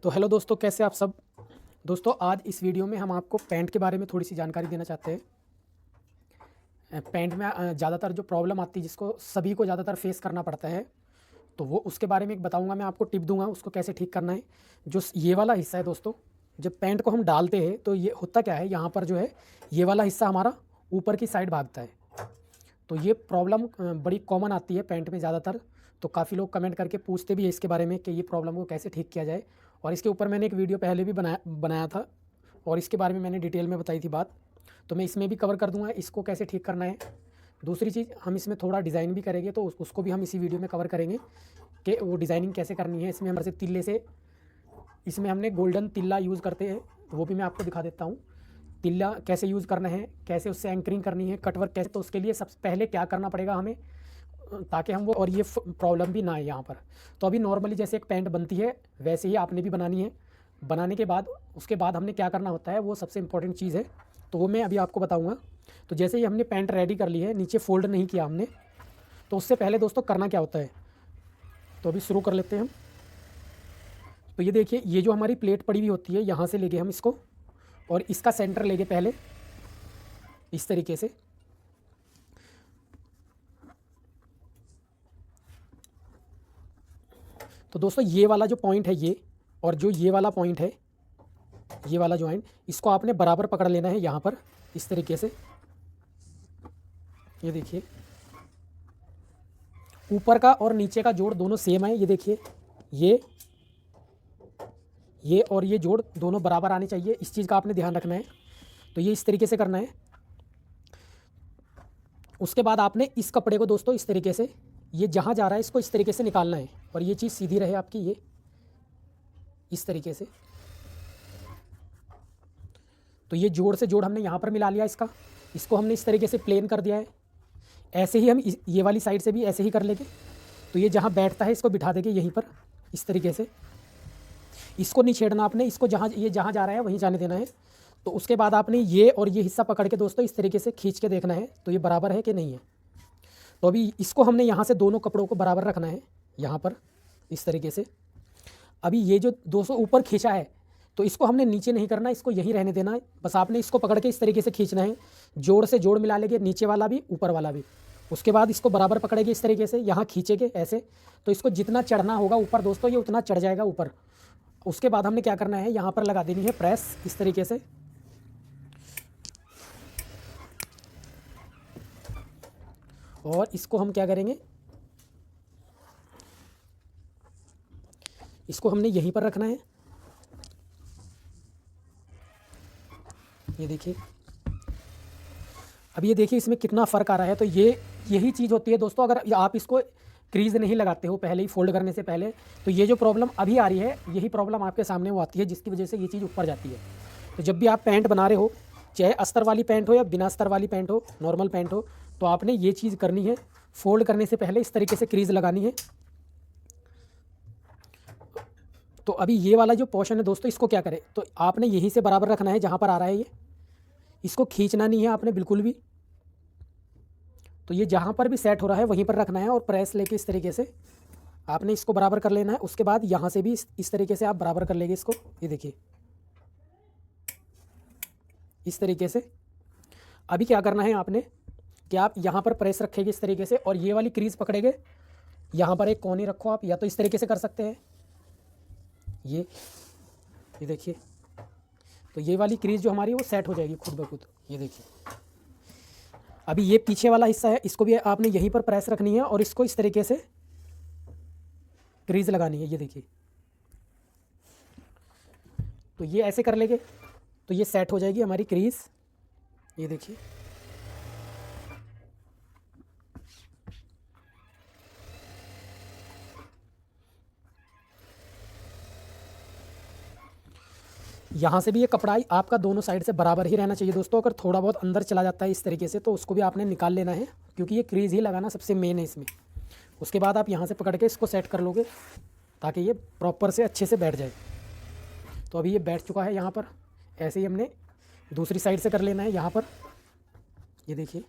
तो हेलो दोस्तों, कैसे आप सब। दोस्तों आज इस वीडियो में हम आपको पैंट के बारे में थोड़ी सी जानकारी देना चाहते हैं। पैंट में ज़्यादातर जो प्रॉब्लम आती है जिसको सभी को ज़्यादातर फेस करना पड़ता है, तो वो उसके बारे में एक बताऊंगा। मैं आपको टिप दूंगा उसको कैसे ठीक करना है। जो ये वाला हिस्सा है दोस्तों, जब पैंट को हम डालते हैं तो ये होता क्या है, यहाँ पर जो है ये वाला हिस्सा हमारा ऊपर की साइड भागता है। तो ये प्रॉब्लम बड़ी कॉमन आती है पैंट में ज़्यादातर। तो काफ़ी लोग कमेंट करके पूछते भी है इसके बारे में कि ये प्रॉब्लम को कैसे ठीक किया जाए। और इसके ऊपर मैंने एक वीडियो पहले भी बनाया था और इसके बारे में मैंने डिटेल में बताई थी बात। तो मैं इसमें भी कवर कर दूंगा इसको कैसे ठीक करना है। दूसरी चीज़, हम इसमें थोड़ा डिज़ाइन भी करेंगे तो उसको भी हम इसी वीडियो में कवर करेंगे कि वो डिज़ाइनिंग कैसे करनी है। इसमें हमारे से तिल्ले से, इसमें हमने गोल्डन तिल्ला यूज़ करते हैं, वो भी मैं आपको दिखा देता हूँ। तिल्ला कैसे यूज़ करना है, कैसे उससे एंकरिंग करनी है, कटवर्क कैसे, तो उसके लिए सबसे पहले क्या करना पड़ेगा हमें, ताकि हम वो और ये प्रॉब्लम भी ना आए यहाँ पर। तो अभी नॉर्मली जैसे एक पैंट बनती है वैसे ही आपने भी बनानी है। बनाने के बाद उसके बाद हमने क्या करना होता है, वो सबसे इंपॉर्टेंट चीज़ है, तो वो मैं अभी आपको बताऊँगा। तो जैसे ही हमने पैंट रेडी कर ली है, नीचे फोल्ड नहीं किया हमने, तो उससे पहले दोस्तों करना क्या होता है, तो अभी शुरू कर लेते हैं हम। तो ये देखिए, ये जो हमारी प्लेट पड़ी हुई होती है, यहाँ से लेंगे हम इसको और इसका सेंटर लेंगे पहले इस तरीके से। तो दोस्तों ये वाला जो पॉइंट है ये, और जो ये वाला पॉइंट है, ये वाला जॉइंट, इसको आपने बराबर पकड़ लेना है यहाँ पर इस तरीके से। ये देखिए, ऊपर का और नीचे का जोड़ दोनों सेम है। ये देखिए, ये और ये जोड़ दोनों बराबर आने चाहिए, इस चीज़ का आपने ध्यान रखना है। तो ये इस तरीके से करना है। उसके बाद आपने इस कपड़े को दोस्तों इस तरीके से, ये जहाँ जा रहा है इसको इस तरीके से निकालना है और ये चीज़ सीधी रहे आपकी, ये इस तरीके से। तो ये जोड़ से जोड़ हमने यहाँ पर मिला लिया इसको हमने इस तरीके से प्लेन कर दिया है। ऐसे ही हम ये वाली साइड से भी ऐसे ही कर लेंगे। तो ये जहाँ बैठता है इसको बिठा देंगे यहीं पर इस तरीके से। इसको नहीं छेड़ना आपने, इसको जहाँ जा रहा है वहीं जाने देना है। तो उसके बाद आपने ये और ये हिस्सा पकड़ के दोस्तों इस तरीके से खींच के देखना है तो ये बराबर है कि नहीं है। तो अभी इसको हमने यहाँ से दोनों कपड़ों को बराबर रखना है यहाँ पर इस तरीके से। अभी ये जो 200 ऊपर खींचा है तो इसको हमने नीचे नहीं करना, इसको यहीं रहने देना है। बस आपने इसको पकड़ के इस तरीके से खींचना है, जोड़ से जोड़ मिला लेंगे, नीचे वाला भी ऊपर वाला भी। उसके बाद इसको बराबर पकड़ेंगे इस तरीके से, यहाँ खींचेंगे ऐसे। तो इसको जितना चढ़ना होगा ऊपर दोस्तों ये उतना चढ़ जाएगा ऊपर। उसके बाद हमने क्या करना है, यहाँ पर लगा देनी है प्रेस इस तरीके से। और इसको हम क्या करेंगे, इसको हमने यहीं पर रखना है। ये देखिए, अब ये देखिए इसमें कितना फ़र्क आ रहा है। तो ये यही चीज़ होती है दोस्तों, अगर आप इसको क्रीज़ नहीं लगाते हो पहले ही फोल्ड करने से पहले, तो ये जो प्रॉब्लम अभी आ रही है यही प्रॉब्लम आपके सामने वो आती है, जिसकी वजह से ये चीज़ ऊपर जाती है। तो जब भी आप पैंट बना रहे हो, चाहे अस्तर वाली पैंट हो या बिना अस्तर वाली पैंट हो, नॉर्मल पैंट हो, तो आपने ये चीज़ करनी है, फोल्ड करने से पहले इस तरीके से क्रीज़ लगानी है। तो अभी ये वाला जो पोर्शन है दोस्तों, इसको क्या करें, तो आपने यहीं से बराबर रखना है जहाँ पर आ रहा है ये, इसको खींचना नहीं है आपने बिल्कुल भी। तो ये जहाँ पर भी सेट हो रहा है वहीं पर रखना है और प्रेस लेके इस तरीके से आपने इसको बराबर कर लेना है। उसके बाद यहाँ से भी इस तरीके से आप बराबर कर लेंगे इसको। ये देखिए इस तरीके से। अभी क्या करना है आपने कि आप यहाँ पर प्रेस रखेंगे इस तरीके से और ये वाली क्रीज पकड़ेंगे, यहाँ पर एक कोनी रखो आप, या तो इस तरीके से कर सकते हैं ये देखिए। तो ये वाली क्रीज जो हमारी वो सेट हो जाएगी खुद ब खुद। ये देखिए, अभी ये पीछे वाला हिस्सा है, इसको भी आपने यहीं पर प्रेस रखनी है और इसको इस तरीके से क्रीज लगानी है। ये देखिए, तो ये ऐसे कर लेंगे तो ये सेट हो जाएगी हमारी क्रीज। ये देखिए, यहाँ से भी ये कपड़ा आपका दोनों साइड से बराबर ही रहना चाहिए दोस्तों। अगर थोड़ा बहुत अंदर चला जाता है इस तरीके से तो उसको भी आपने निकाल लेना है, क्योंकि ये क्रीज ही लगाना सबसे मेन है इसमें। उसके बाद आप यहाँ से पकड़ के इसको सेट कर लोगे ताकि ये प्रॉपर से अच्छे से बैठ जाए। तो अभी ये बैठ चुका है यहाँ पर। ऐसे ही हमने दूसरी साइड से कर लेना है यहाँ पर। ये देखिए,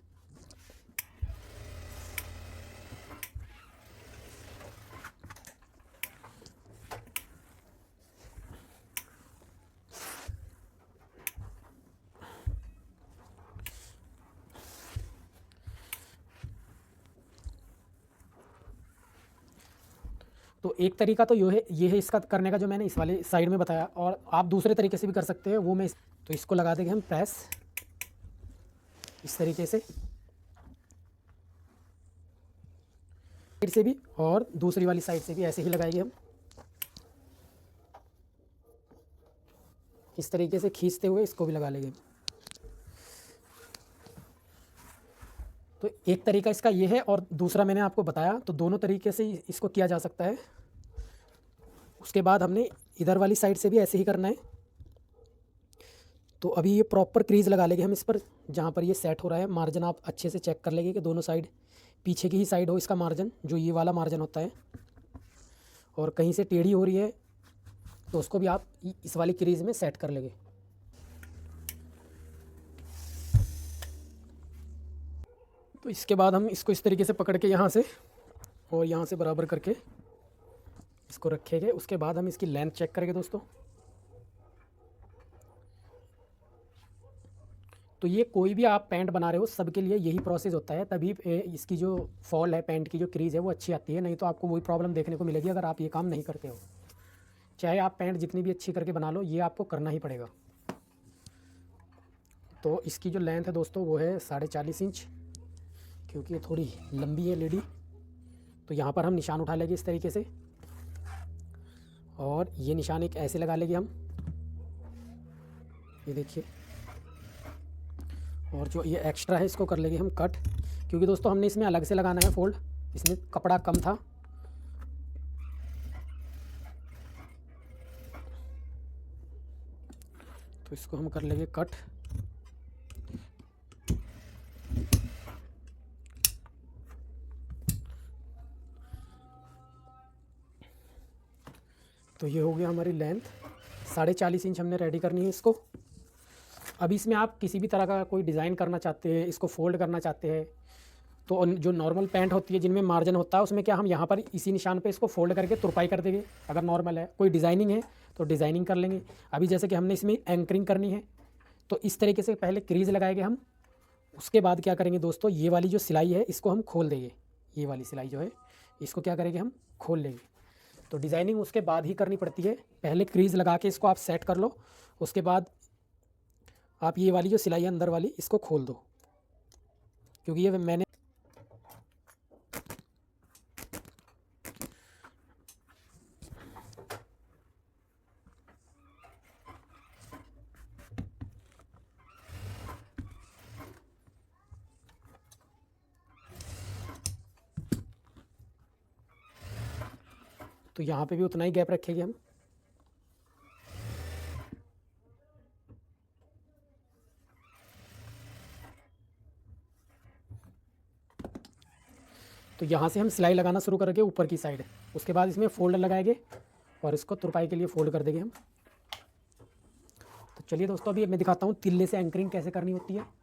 तो एक तरीका तो ये है इसका करने का, जो मैंने इस वाले साइड में बताया, और आप दूसरे तरीके से भी कर सकते हैं, वो मैं तो इसको लगा देंगे हम प्रेस इस तरीके से, साइड से भी और दूसरी वाली साइड से भी ऐसे ही लगाएंगे हम, इस तरीके से खींचते हुए इसको भी लगा लेंगे। तो एक तरीका इसका ये है और दूसरा मैंने आपको बताया, तो दोनों तरीके से इसको किया जा सकता है। उसके बाद हमने इधर वाली साइड से भी ऐसे ही करना है। तो अभी ये प्रॉपर क्रीज लगा लेंगे हम इस पर, जहाँ पर ये सेट हो रहा है। मार्जिन आप अच्छे से चेक कर लेंगे कि दोनों साइड पीछे की ही साइड हो इसका मार्जिन, जो ये वाला मार्जिन होता है, और कहीं से टेढ़ी हो रही है तो उसको भी आप इस वाली क्रीज में सेट कर लेंगे। तो इसके बाद हम इसको इस तरीके से पकड़ के यहाँ से और यहाँ से बराबर करके इसको रखेंगे। उसके बाद हम इसकी लेंथ चेक करेंगे दोस्तों। तो ये कोई भी आप पैंट बना रहे हो सबके लिए यही प्रोसेस होता है, तभी इसकी जो फॉल है, पैंट की जो क्रीज़ है वो अच्छी आती है, नहीं तो आपको वही प्रॉब्लम देखने को मिलेगी अगर आप ये काम नहीं करते हो। चाहे आप पैंट जितनी भी अच्छी करके बना लो, ये आपको करना ही पड़ेगा। तो इसकी जो लेंथ है दोस्तों वो है 40.5 इंच, क्योंकि ये थोड़ी लंबी है लेडी। तो यहाँ पर हम निशान उठा लेंगे इस तरीके से, और ये निशान एक ऐसे लगा लेंगे हम, ये देखिए। और जो ये एक्स्ट्रा है इसको कर लेंगे हम कट, क्योंकि दोस्तों हमने इसमें अलग से लगाना है फोल्ड, इसमें कपड़ा कम था। तो इसको हम कर लेंगे कट। तो ये हो गया हमारी लेंथ, 40.5 इंच हमने रेडी करनी है इसको। अब इसमें आप किसी भी तरह का कोई डिज़ाइन करना चाहते हैं, इसको फोल्ड करना चाहते हैं, तो जो नॉर्मल पैंट होती है जिनमें मार्जिन होता है, उसमें क्या हम यहाँ पर इसी निशान पे इसको फोल्ड करके तुरपाई कर देंगे। अगर नॉर्मल है, कोई डिज़ाइनिंग है तो डिज़ाइनिंग कर लेंगे। अभी जैसे कि हमने इसमें एंकरिंग करनी है, तो इस तरीके से पहले क्रीज लगाएंगे हम। उसके बाद क्या करेंगे दोस्तों, ये वाली जो सिलाई है इसको हम खोल देंगे। ये वाली सिलाई जो है इसको क्या करेंगे, हम खोल लेंगे। तो डिज़ाइनिंग उसके बाद ही करनी पड़ती है, पहले क्रीज लगा के इसको आप सेट कर लो, उसके बाद आप ये वाली जो सिलाई है अंदर वाली इसको खोल दो, क्योंकि ये मैंने तो यहाँ पे भी उतना ही गैप रखेंगे हम। तो यहाँ से हम सिलाई लगाना शुरू करेंगे ऊपर की साइड, उसके बाद इसमें फोल्डर लगाएंगे और इसको तुरपाई के लिए फोल्ड कर देंगे हम। तो चलिए दोस्तों, अभी मैं दिखाता हूँ तिल्ले से एंकरिंग कैसे करनी होती है।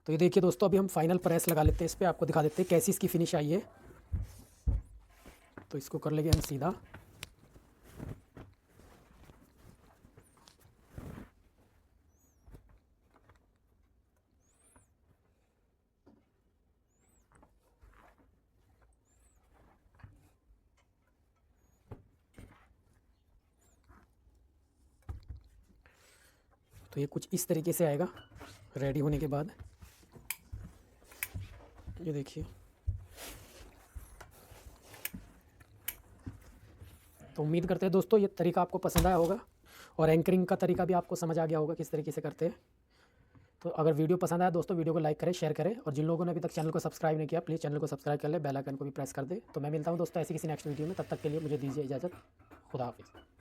तो ये देखिए दोस्तों, अभी हम फाइनल प्रेस लगा लेते हैं इस पर, आपको दिखा देते हैं कैसी इसकी फिनिश आई है। तो इसको कर लेंगे हम सीधा। तो ये कुछ इस तरीके से आएगा रेडी होने के बाद, ये देखिए। तो उम्मीद करते हैं दोस्तों ये तरीका आपको पसंद आया होगा, और एंकरिंग का तरीका भी आपको समझ आ गया होगा किस तरीके से करते हैं। तो अगर वीडियो पसंद आया दोस्तों, वीडियो को लाइक करें, शेयर करें, और जिन लोगों ने अभी तक चैनल को सब्सक्राइब नहीं किया प्लीज़ चैनल को सब्सक्राइब कर ले, बेल आइकन को भी प्रेस कर दे। तो मैं मिलता हूँ दोस्तों ऐसी किसी नेक्स्ट वीडियो में, तब तक के लिए मुझे दीजिए इजाज़त। खुदा हाफिज़।